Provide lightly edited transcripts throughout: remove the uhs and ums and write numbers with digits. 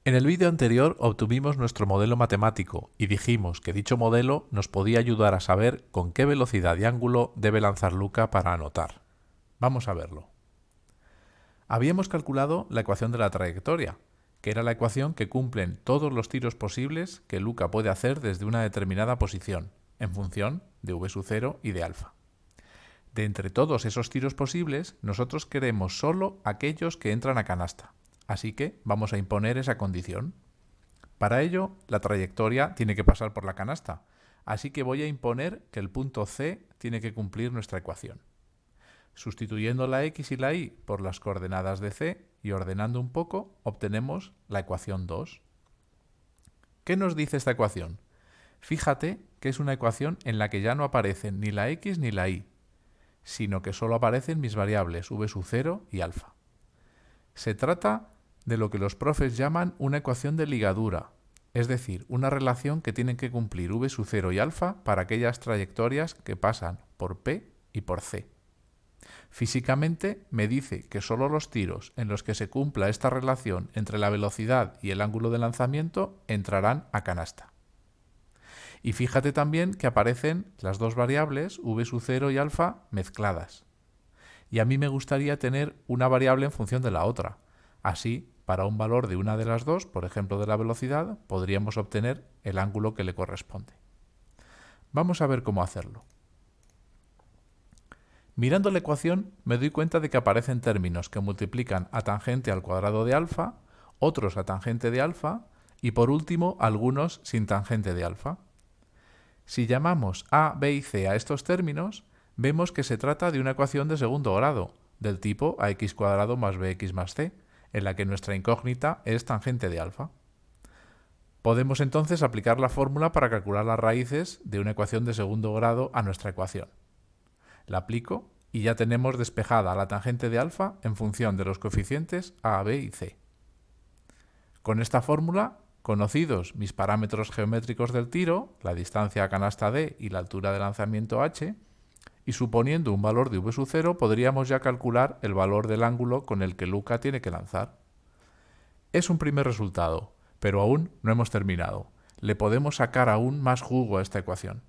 En el vídeo anterior obtuvimos nuestro modelo matemático y dijimos que dicho modelo nos podía ayudar a saber con qué velocidad y ángulo debe lanzar Luca para anotar. Vamos a verlo. Habíamos calculado la ecuación de la trayectoria, que era la ecuación que cumplen todos los tiros posibles que Luca puede hacer desde una determinada posición, en función de v sub 0 y de alfa. De entre todos esos tiros posibles, nosotros queremos solo aquellos que entran a canasta. Así que vamos a imponer esa condición. Para ello, la trayectoria tiene que pasar por la canasta, así que voy a imponer que el punto C tiene que cumplir nuestra ecuación. Sustituyendo la x y la y por las coordenadas de C y ordenando un poco, obtenemos la ecuación 2. ¿Qué nos dice esta ecuación? Fíjate que es una ecuación en la que ya no aparecen ni la x ni la y, sino que solo aparecen mis variables v sub 0 y alfa. Se trata de lo que los profes llaman una ecuación de ligadura, es decir, una relación que tienen que cumplir v sub 0 y alfa para aquellas trayectorias que pasan por P y por C. Físicamente me dice que solo los tiros en los que se cumpla esta relación entre la velocidad y el ángulo de lanzamiento entrarán a canasta. Y fíjate también que aparecen las dos variables v sub 0 y alfa mezcladas. Y a mí me gustaría tener una variable en función de la otra. Así, para un valor de una de las dos, por ejemplo de la velocidad, podríamos obtener el ángulo que le corresponde. Vamos a ver cómo hacerlo. Mirando la ecuación me doy cuenta de que aparecen términos que multiplican a tangente al cuadrado de alfa, otros a tangente de alfa y por último algunos sin tangente de alfa. Si llamamos a, b y c a estos términos, vemos que se trata de una ecuación de segundo grado, del tipo ax cuadrado más bx más c, en la que nuestra incógnita es tangente de alfa. Podemos entonces aplicar la fórmula para calcular las raíces de una ecuación de segundo grado a nuestra ecuación. La aplico y ya tenemos despejada la tangente de alfa en función de los coeficientes a, b y c. Con esta fórmula, conocidos mis parámetros geométricos del tiro, la distancia a canasta d y la altura de lanzamiento h, y suponiendo un valor de v sub 0, podríamos ya calcular el valor del ángulo con el que Luca tiene que lanzar. Es un primer resultado, pero aún no hemos terminado. Le podemos sacar aún más jugo a esta ecuación.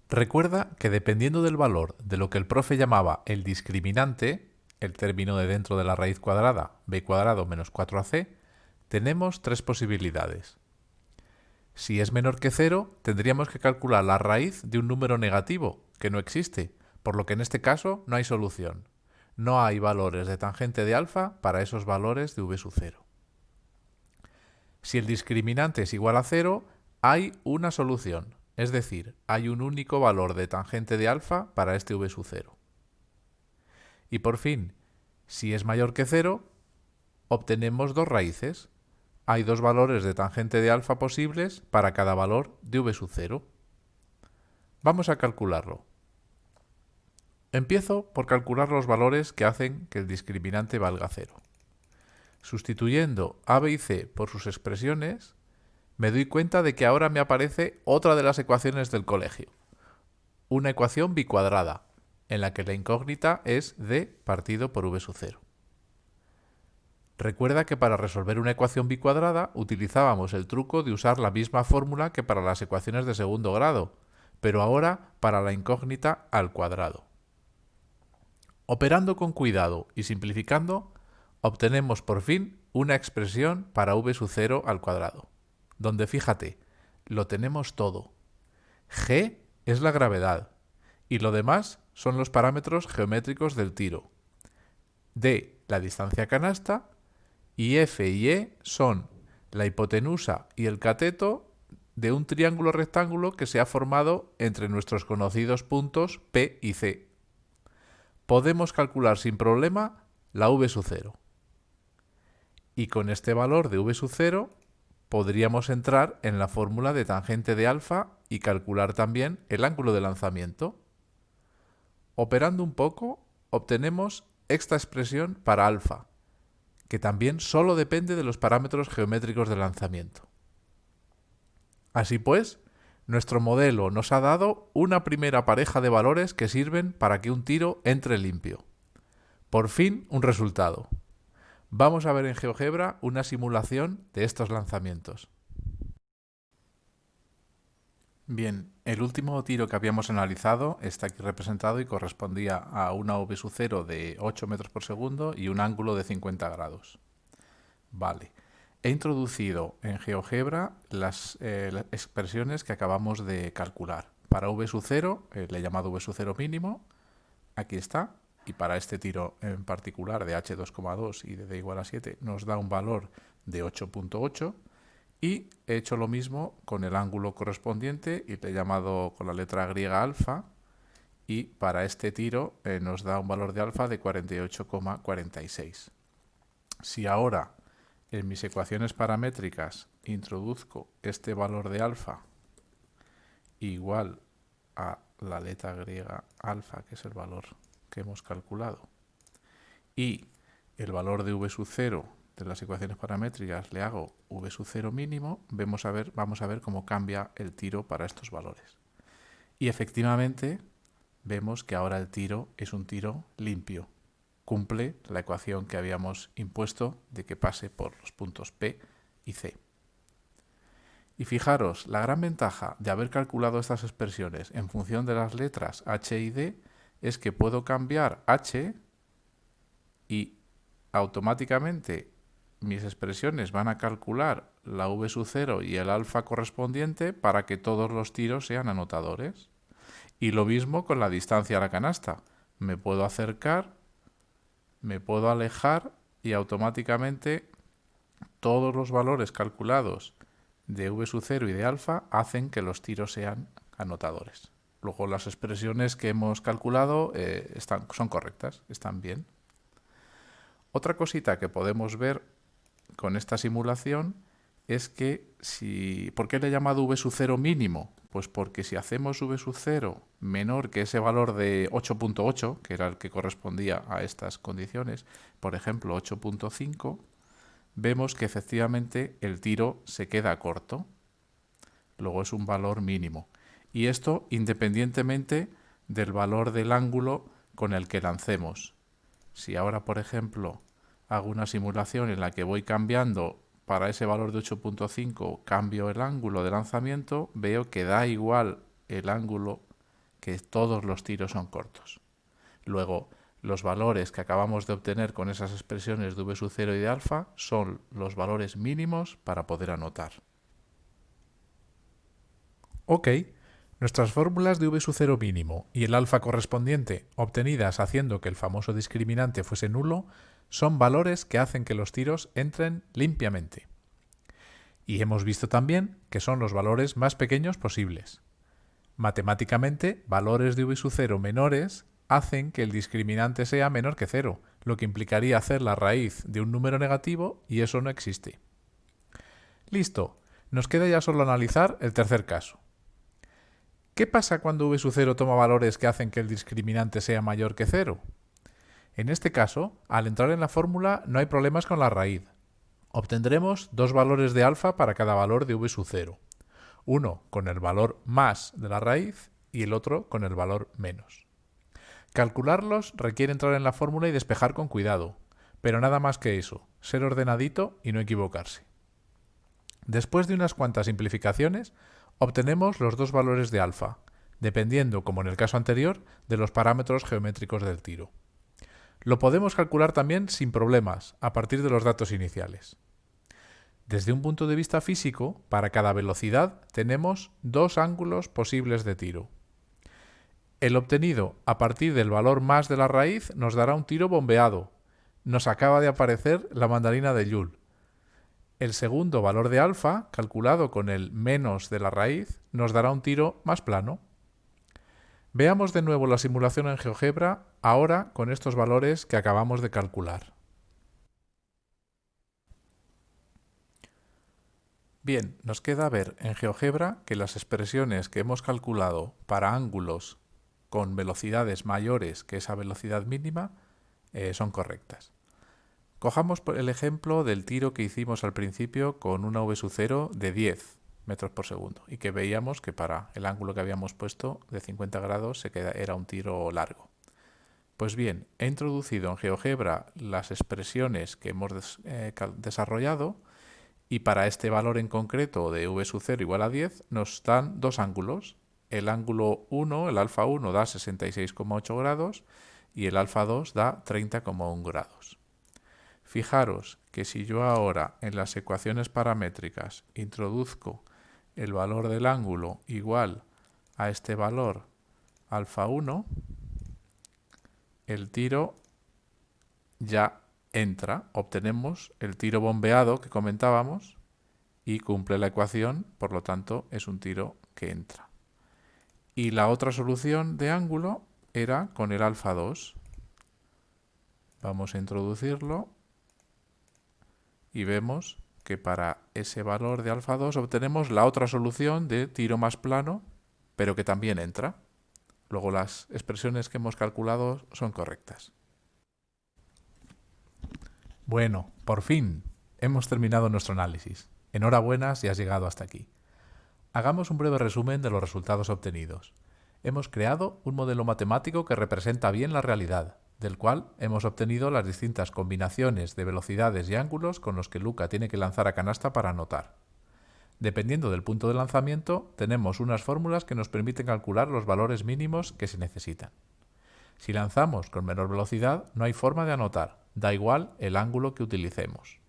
Recuerda que dependiendo del valor de lo que el profe llamaba el discriminante, el término de dentro de la raíz cuadrada, b cuadrado menos 4ac, tenemos tres posibilidades. Si es menor que 0, tendríamos que calcular la raíz de un número negativo, que no existe, por lo que en este caso no hay solución. No hay valores de tangente de alfa para esos valores de v sub 0. Si el discriminante es igual a 0, hay una solución, es decir, hay un único valor de tangente de alfa para este v sub 0. Y por fin, si es mayor que 0, obtenemos dos raíces. Hay dos valores de tangente de alfa posibles para cada valor de v sub 0. Vamos a calcularlo. Empiezo por calcular los valores que hacen que el discriminante valga 0. Sustituyendo a, b y c por sus expresiones, me doy cuenta de que ahora me aparece otra de las ecuaciones del colegio. Una ecuación bicuadrada, en la que la incógnita es d partido por v sub 0. Recuerda que para resolver una ecuación bicuadrada utilizábamos el truco de usar la misma fórmula que para las ecuaciones de segundo grado, pero ahora para la incógnita al cuadrado. Operando con cuidado y simplificando, obtenemos por fin una expresión para v sub 0 al cuadrado, donde fíjate, lo tenemos todo. G es la gravedad y lo demás son los parámetros geométricos del tiro. D, la distancia a canasta, y F y E son la hipotenusa y el cateto de un triángulo rectángulo que se ha formado entre nuestros conocidos puntos P y C. Podemos calcular sin problema la v sub 0. Y con este valor de v sub 0 podríamos entrar en la fórmula de tangente de alfa y calcular también el ángulo de lanzamiento. Operando un poco, obtenemos esta expresión para alfa, que también solo depende de los parámetros geométricos del lanzamiento. Así pues, nuestro modelo nos ha dado una primera pareja de valores que sirven para que un tiro entre limpio. Por fin, un resultado. Vamos a ver en GeoGebra una simulación de estos lanzamientos. Bien, el último tiro que habíamos analizado está aquí representado y correspondía a una v sub 0 de 8 metros por segundo y un ángulo de 50 grados. Vale. He introducido en GeoGebra las expresiones que acabamos de calcular. Para v sub 0, le he llamado v sub 0 mínimo, aquí está, y para este tiro en particular de h2,2 y de d igual a 7 nos da un valor de 8.8 y he hecho lo mismo con el ángulo correspondiente y le he llamado con la letra griega alfa y para este tiro nos da un valor de alfa de 48,46. Si ahora en mis ecuaciones paramétricas introduzco este valor de alfa igual a la letra griega alfa, que es el valor que hemos calculado, y el valor de v sub 0 de las ecuaciones paramétricas le hago v sub 0 mínimo, vamos a ver cómo cambia el tiro para estos valores. Y efectivamente vemos que ahora el tiro es un tiro limpio. Cumple la ecuación que habíamos impuesto de que pase por los puntos P y C. Y fijaros, la gran ventaja de haber calculado estas expresiones en función de las letras H y D es que puedo cambiar H y automáticamente mis expresiones van a calcular la v sub 0 y el alfa correspondiente para que todos los tiros sean anotadores. Y lo mismo con la distancia a la canasta. Me puedo acercar, me puedo alejar y automáticamente todos los valores calculados de v sub 0 y de alfa hacen que los tiros sean anotadores. Luego las expresiones que hemos calculado son correctas, están bien. Otra cosita que podemos ver con esta simulación es que ¿por qué le he llamado v sub 0 mínimo? Pues porque si hacemos v sub 0 menor que ese valor de 8.8, que era el que correspondía a estas condiciones, por ejemplo 8.5, vemos que efectivamente el tiro se queda corto. Luego es un valor mínimo. Y esto independientemente del valor del ángulo con el que lancemos. Si ahora, por ejemplo, hago una simulación en la que voy cambiando para ese valor de 8.5, cambio el ángulo de lanzamiento, veo que da igual el ángulo, que todos los tiros son cortos. Luego, los valores que acabamos de obtener con esas expresiones de v sub 0 y de alfa son los valores mínimos para poder anotar. Ok, nuestras fórmulas de v sub 0 mínimo y el alfa correspondiente, obtenidas haciendo que el famoso discriminante fuese nulo, son valores que hacen que los tiros entren limpiamente. Y hemos visto también que son los valores más pequeños posibles. Matemáticamente, valores de v sub 0 menores hacen que el discriminante sea menor que 0, lo que implicaría hacer la raíz de un número negativo y eso no existe. Listo, nos queda ya solo analizar el tercer caso. ¿Qué pasa cuando v sub 0 toma valores que hacen que el discriminante sea mayor que 0? En este caso, al entrar en la fórmula no hay problemas con la raíz. Obtendremos dos valores de alfa para cada valor de v sub 0. Uno con el valor más de la raíz y el otro con el valor menos. Calcularlos requiere entrar en la fórmula y despejar con cuidado, pero nada más que eso, ser ordenadito y no equivocarse. Después de unas cuantas simplificaciones, obtenemos los dos valores de alfa, dependiendo, como en el caso anterior, de los parámetros geométricos del tiro. Lo podemos calcular también sin problemas, a partir de los datos iniciales. Desde un punto de vista físico, para cada velocidad tenemos dos ángulos posibles de tiro. El obtenido a partir del valor más de la raíz nos dará un tiro bombeado. Nos acaba de aparecer la mandarina de Joule. El segundo valor de alfa, calculado con el menos de la raíz, nos dará un tiro más plano. Veamos de nuevo la simulación en GeoGebra, ahora con estos valores que acabamos de calcular. Bien, nos queda ver en GeoGebra que las expresiones que hemos calculado para ángulos con velocidades mayores que esa velocidad mínima son correctas. Cojamos el ejemplo del tiro que hicimos al principio con una v sub 0 de 10 metros por segundo y que veíamos que para el ángulo que habíamos puesto de 50 grados era un tiro largo. Pues bien, he introducido en GeoGebra las expresiones que hemos desarrollado y para este valor en concreto de v sub 0 igual a 10 nos dan dos ángulos. El ángulo 1, el alfa 1 da 66,8 grados y el alfa 2 da 30,1 grados. Fijaros que si yo ahora en las ecuaciones paramétricas introduzco el valor del ángulo igual a este valor alfa 1, el tiro ya entra, obtenemos el tiro bombeado que comentábamos y cumple la ecuación, por lo tanto es un tiro que entra. Y la otra solución de ángulo era con el alfa 2. Vamos a introducirlo y vemos que para ese valor de alfa 2 obtenemos la otra solución de tiro más plano, pero que también entra. Luego las expresiones que hemos calculado son correctas. Bueno, por fin hemos terminado nuestro análisis. Enhorabuena si has llegado hasta aquí. Hagamos un breve resumen de los resultados obtenidos. Hemos creado un modelo matemático que representa bien la realidad, del cual hemos obtenido las distintas combinaciones de velocidades y ángulos con los que Luca tiene que lanzar a canasta para anotar. Dependiendo del punto de lanzamiento, tenemos unas fórmulas que nos permiten calcular los valores mínimos que se necesitan. Si lanzamos con menor velocidad, no hay forma de anotar, da igual el ángulo que utilicemos.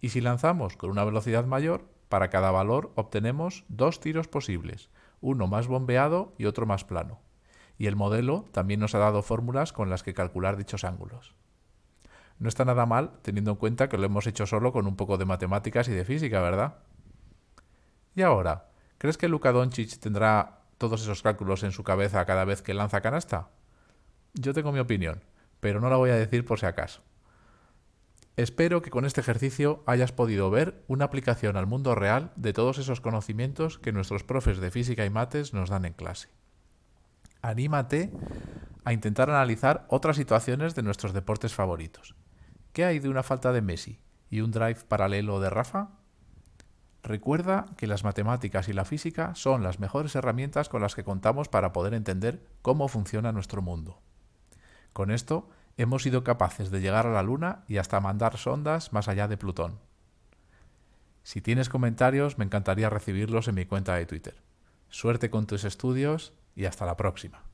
Y si lanzamos con una velocidad mayor, para cada valor obtenemos dos tiros posibles, uno más bombeado y otro más plano. Y el modelo también nos ha dado fórmulas con las que calcular dichos ángulos. No está nada mal, teniendo en cuenta que lo hemos hecho solo con un poco de matemáticas y de física, ¿verdad? Y ahora, ¿crees que Luka Doncic tendrá todos esos cálculos en su cabeza cada vez que lanza canasta? Yo tengo mi opinión, pero no la voy a decir por si acaso. Espero que con este ejercicio hayas podido ver una aplicación al mundo real de todos esos conocimientos que nuestros profes de física y mates nos dan en clase. Anímate a intentar analizar otras situaciones de nuestros deportes favoritos. ¿Qué hay de una falta de Messi y un drive paralelo de Rafa? Recuerda que las matemáticas y la física son las mejores herramientas con las que contamos para poder entender cómo funciona nuestro mundo. Con esto hemos sido capaces de llegar a la Luna y hasta mandar sondas más allá de Plutón. Si tienes comentarios, me encantaría recibirlos en mi cuenta de Twitter. Suerte con tus estudios y hasta la próxima.